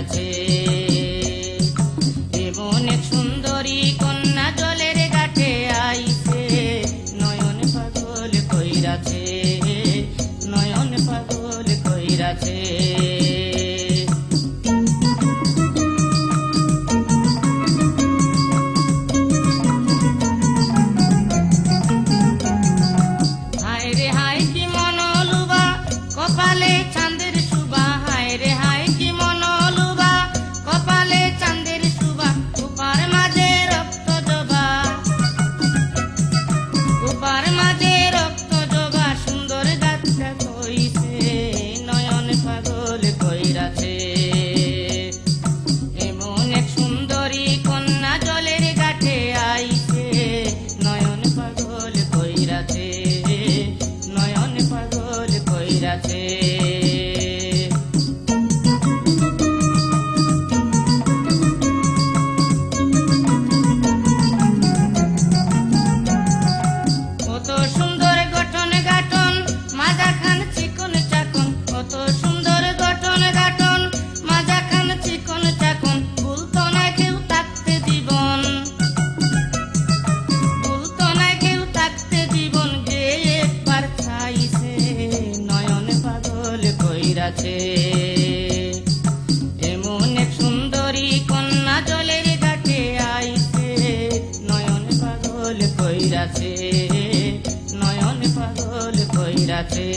কইরাছে। এমন এক সুন্দরী কন্যা জলের ঘাটে আইছে, নয়ন পাগল কইরাছে, নয়ন পাগল কইরাছে। হায় রে হায় কি মনোলুবা কপালে চাঁদের সুবা, হায় রে হায় কি মনোলুবা কপালে চাঁদের সুবা, উপার মাঝে রক্ত জবা, উপার মাঝে রক্ত জবা, সুন্দর গাছটা কইছে, নয়ন পাগল কইরাছে। এমন এক সুন্দরী কন্যা জলের ঘাটে আইছে, নয়ন পাগল কইরাছে, নয়ন পাগল কইরাছে। কত সুন্দর গঠন গাঠন মাঝাখান চিকন চাকন, কত সুন্দর গঠন গাঠন মাঝাখান চিকন চাকন, ভুলতো না কেউ থাকতে জীবন, ভুলতো না কেউ থাকতে জীবন, যে একবার চাইছে, নয়ন পাগল কইরাছে। এমন এক সুন্দরী কন্যা জলের ঘাটে আইছে, নয়ন পাগল কইরাছে, নয়ন পাগল কইরাছে।